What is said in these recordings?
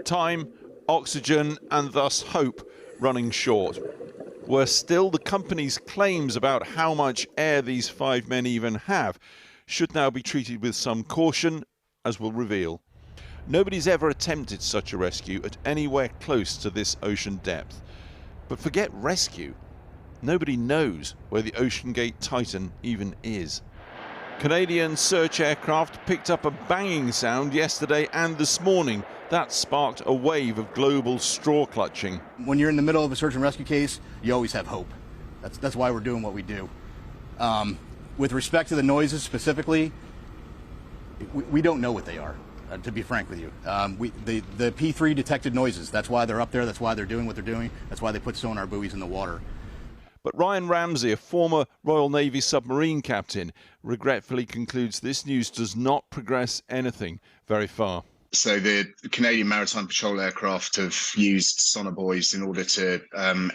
Time, oxygen, and thus hope running short. Worse still, the company's claims about how much air these 5 men even have should now be treated with some caution, as we'll reveal. Nobody's ever attempted such a rescue at anywhere close to this ocean depth. But forget rescue. Nobody knows where the OceanGate Titan even is. Canadian search aircraft picked up a banging sound yesterday and this morning. That sparked a wave of global straw clutching. When you're in the middle of a search and rescue case, you always have hope. That's why we're doing what we do. With respect to the noises specifically, we don't know what they are, to be frank with you. The P3 detected noises. That's why they're up there. That's why they're doing what they're doing. That's why they put sonar buoys in the water. But Ryan Ramsey, a former Royal Navy submarine captain, regretfully concludes this news does not progress anything very far. So the Canadian Maritime Patrol aircraft have used sonar buoys in order to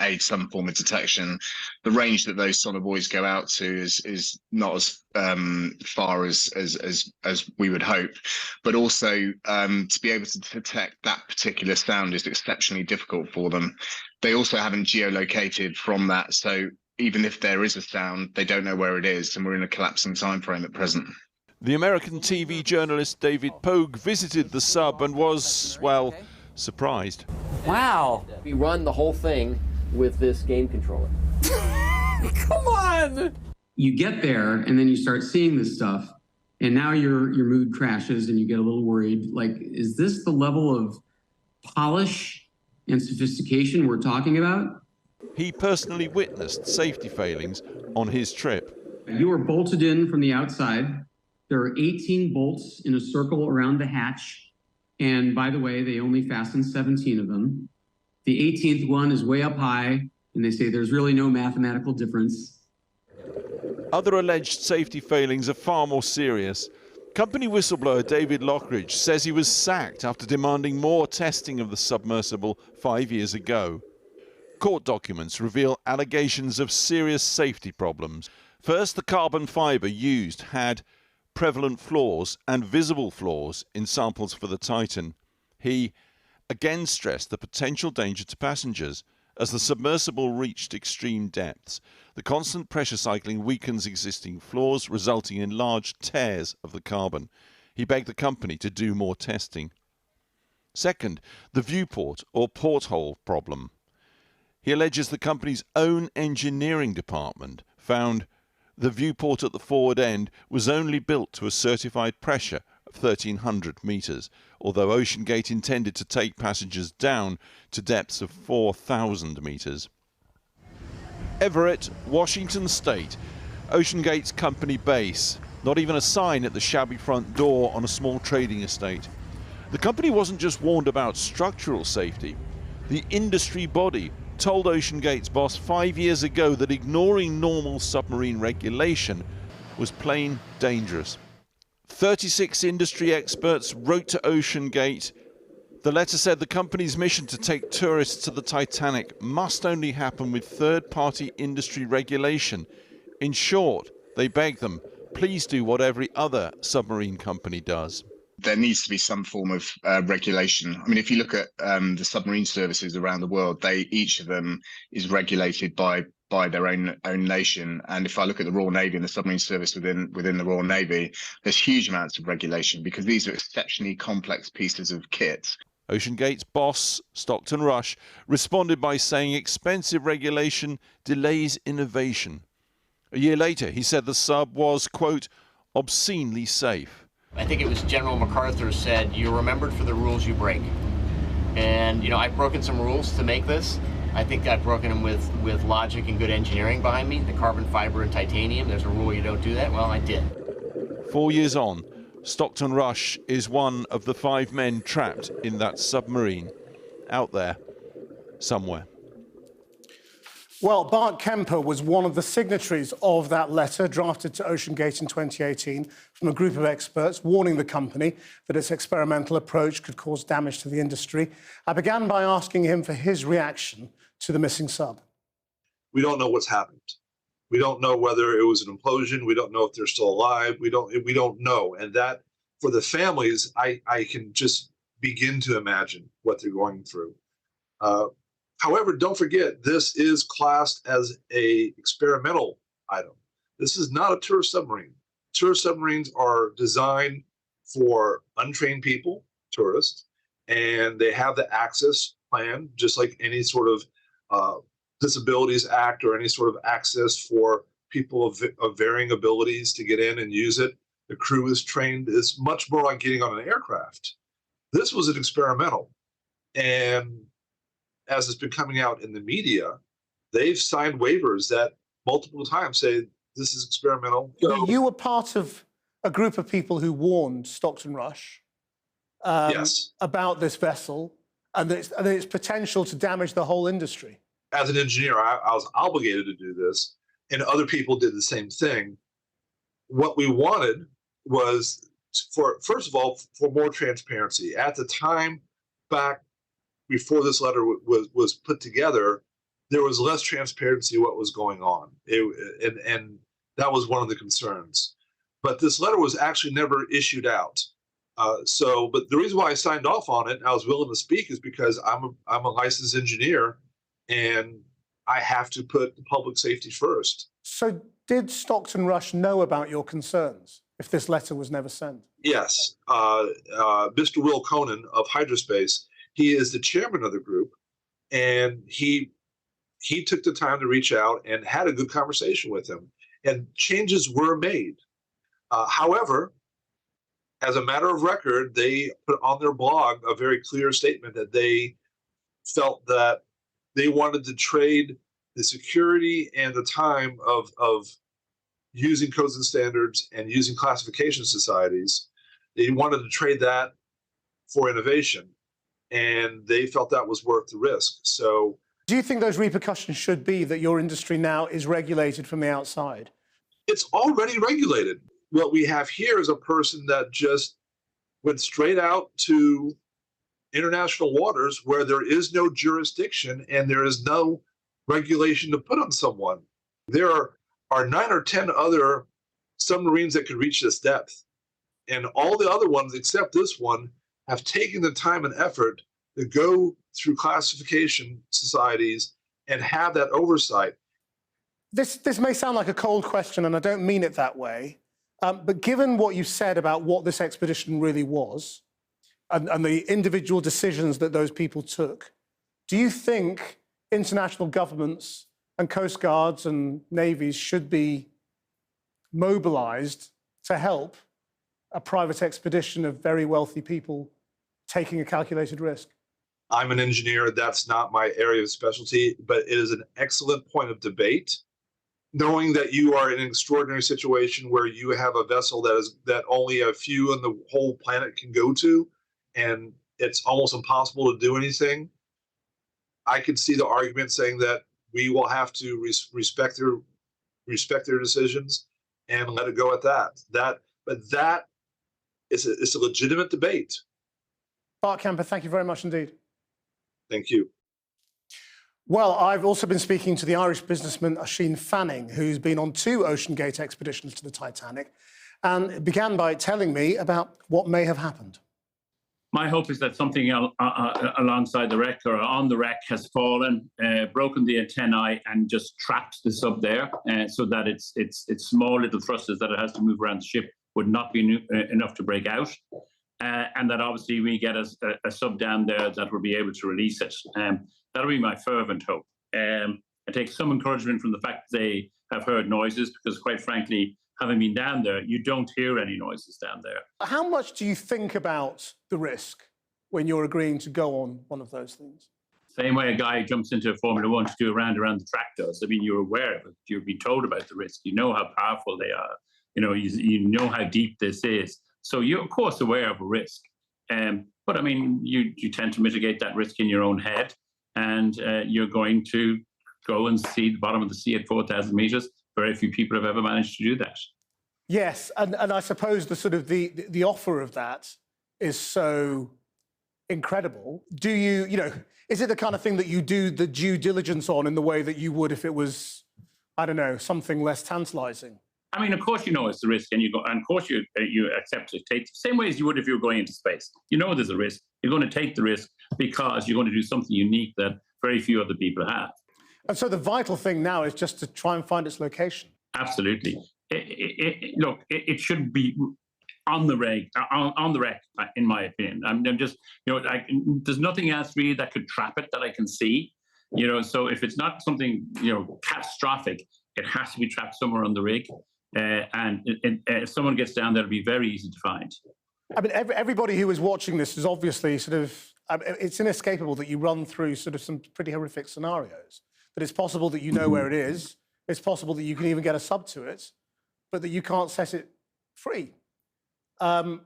aid some form of detection. The range that those sonar buoys go out to is not as far as we would hope, but also to be able to detect that particular sound is exceptionally difficult for them. They also haven't geolocated from that, so even if there is a sound, they don't know where it is, and we're in a collapsing time frame at present. The American TV journalist David Pogue visited the sub and was, well, surprised. Wow. We run the whole thing with this game controller. Come on! You get there and then you start seeing this stuff, and now your mood crashes and you get a little worried. Like, is this the level of polish and sophistication we're talking about? He personally witnessed safety failings on his trip. You are bolted in from the outside. There are 18 bolts in a circle around the hatch. And by the way, they only fasten 17 of them. The 18th one is way up high, and they say there's really no mathematical difference. Other alleged safety failings are far more serious. Company whistleblower David Lockridge says he was sacked after demanding more testing of the submersible 5 years ago. Court documents reveal allegations of serious safety problems. First, the carbon fiber used had prevalent flaws and visible flaws in samples for the Titan. He again stressed the potential danger to passengers. As the submersible reached extreme depths, the constant pressure cycling weakens existing flaws, resulting in large tears of the carbon. He begged the company to do more testing. Second, the viewport or porthole problem. He alleges the company's own engineering department found the viewport at the forward end was only built to a certified pressure of 1,300 meters, although OceanGate intended to take passengers down to depths of 4,000 meters. Everett, Washington State, OceanGate's company base. Not even a sign at the shabby front door on a small trading estate. The company wasn't just warned about structural safety. The industry body told OceanGate's boss 5 years ago that ignoring normal submarine regulation was plain dangerous. 36 industry experts wrote to OceanGate. The letter said the company's mission to take tourists to the Titanic must only happen with third-party industry regulation. In short, they begged them, please do what every other submarine company does. There needs to be some form of regulation. I mean, if you look at the submarine services around the world, each of them is regulated by their own nation. And if I look at the Royal Navy and the submarine service within the Royal Navy, there's huge amounts of regulation because these are exceptionally complex pieces of kit. OceanGate's boss, Stockton Rush, responded by saying expensive regulation delays innovation. A year later, he said the sub was, quote, obscenely safe. I think it was General MacArthur said, you're remembered for the rules you break. And, you know, I've broken some rules to make this. I think I've broken them with logic and good engineering behind me. The carbon fiber and titanium, there's a rule you don't do that. Well, I did. 4 years on, Stockton Rush is one of the 5 men trapped in that submarine out there somewhere. Well, Bart Kemper was one of the signatories of that letter drafted to OceanGate in 2018 from a group of experts warning the company that its experimental approach could cause damage to the industry. I began by asking him for his reaction to the missing sub. We don't know what's happened. We don't know whether it was an implosion. We don't know if they're still alive. We don't know. And that, for the families, I can just begin to imagine what they're going through. However, don't forget, this is classed as a experimental item. This is not a tourist submarine. Tourist submarines are designed for untrained people, tourists, and they have the access plan, just like any sort of Disabilities Act or any sort of access for people of varying abilities to get in and use it. The crew is trained. It's much more like getting on an aircraft. This was an experimental. And as it's been coming out in the media, they've signed waivers that multiple times say this is experimental. You were part of a group of people who warned Stockton Rush Yes. about this vessel and its potential to damage the whole industry. As an engineer, I was obligated to do this, and other people did the same thing. What we wanted was, first of all, for more transparency. At the time, back before this letter was put together, there was less transparency what was going on, and that was one of the concerns. But this letter was actually never issued out. But the reason why I signed off on it, and I was willing to speak, is because I'm a licensed engineer, and I have to put the public safety first. So did Stockton Rush know about your concerns if this letter was never sent? Yes. Mr. Will Conan of Hydrospace, he is the chairman of the group, and he took the time to reach out and had a good conversation with him, and changes were made. However, as a matter of record, they put on their blog a very clear statement that they felt that they wanted to trade the security and the time of using codes and standards and using classification societies. They wanted to trade that for innovation, and they felt that was worth the risk. So, do you think those repercussions should be that your industry now is regulated from the outside? It's already regulated. What we have here is a person that just went straight out to international waters where there is no jurisdiction and there is no regulation to put on someone. There are 9 or 10 other submarines that could reach this depth. And all the other ones, except this one, have taken the time and effort to go through classification societies and have that oversight. This may sound like a cold question, and I don't mean it that way. But given what you said about what this expedition really was, and the individual decisions that those people took, do you think international governments and coast guards and navies should be mobilized to help a private expedition of very wealthy people taking a calculated risk? I'm an engineer. That's not my area of specialty, but it is an excellent point of debate. Knowing that you are in an extraordinary situation where you have a vessel that only a few on the whole planet can go to, and it's almost impossible to do anything, I could see the argument saying that we will have to respect their decisions and let it go at that. But that is a legitimate debate. Bart Kemper, thank you very much indeed. Thank you. Well, I've also been speaking to the Irish businessman Oisin Fanning, who's been on 2 OceanGate expeditions to the Titanic, and began by telling me about what may have happened. My hope is that something alongside the wreck or on the wreck has fallen, broken the antennae, and just trapped the sub there, so that its small little thrusters that it has to move around the ship would not be enough to break out, and that obviously we get a sub down there that will be able to release it. That'll be my fervent hope. I take some encouragement from the fact that they have heard noises, because quite frankly, having been down there, you don't hear any noises down there. How much do you think about the risk when you're agreeing to go on one of those things? Same way a guy jumps into a Formula One to do a round around the track does. I mean, you're aware of it. You've been told about the risk. You know how powerful they are. You know how deep this is. So you're, of course, aware of a risk. But, I mean, you tend to mitigate that risk in your own head. And you're going to go and see the bottom of the sea at 4,000 meters. Very few people have ever managed to do that. Yes, and I suppose the offer of that is so incredible. Do you is it the kind of thing that you do the due diligence on in the way that you would if it was, I don't know, something less tantalizing? I mean, of course, it's the risk, and of course you accept to take the same way as you would if you were going into space. You know there's a risk, You're going to take the risk because you're going to do something unique that very few other people have. And so the vital thing now is just to try and find its location. Absolutely. Look, it should be on the wreck, in my opinion. I'm just, there's nothing else really that could trap it that I can see. So if it's not something, catastrophic, it has to be trapped somewhere on the rig. And if someone gets down there, it'll be very easy to find. I mean, everybody who is watching this is obviously it's inescapable that you run through sort of some pretty horrific scenarios. That it's possible that you know where it is. It's possible that you can even get a sub to it, but that you can't set it free. And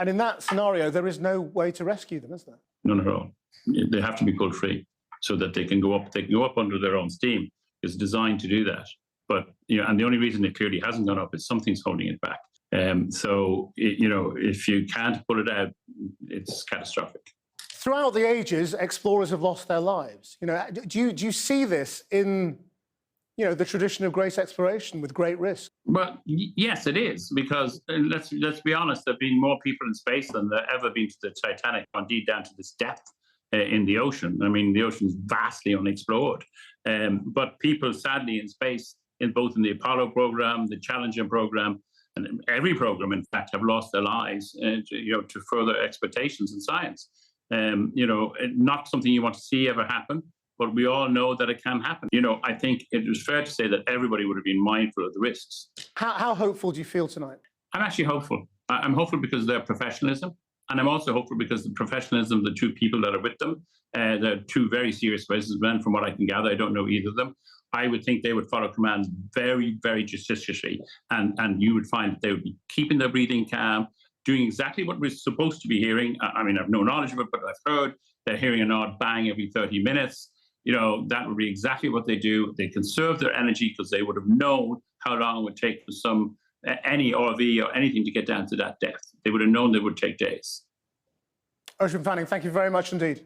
in that scenario, there is no way to rescue them, is there? None at all. They have to be pulled free so that they can go up. They can go up under their own steam. It's designed to do that. But and the only reason it clearly hasn't gone up is something's holding it back. So if you can't pull it out, it's catastrophic. Throughout the ages, explorers have lost their lives. Do you see this in the tradition of great exploration with great risk? Well, yes, it is, because let's be honest, there have been more people in space than there ever been to the Titanic, indeed down to this depth in the ocean. I mean, the ocean is vastly unexplored. But people, sadly, in space, both in the Apollo program, the Challenger program, and every program, in fact, have lost their lives to further expectations in science. Not something you want to see ever happen, but we all know that it can happen. I think it was fair to say that everybody would have been mindful of the risks. How hopeful do you feel tonight? I'm actually hopeful. I'm hopeful because of their professionalism, and I'm also hopeful because the professionalism of the two people that are with them. They're two very serious businessmen, from what I can gather. I don't know either of them. I would think they would follow commands very, very judiciously, and you would find that they would be keeping their breathing calm, doing exactly what we're supposed to be hearing. I mean, I've no knowledge of it, but I've heard they're hearing an odd bang every 30 minutes. That would be exactly what they do. They conserve their energy because they would have known how long it would take for any RV or anything to get down to that depth. They would have known they would take days. Ocean Fanning, thank you very much indeed.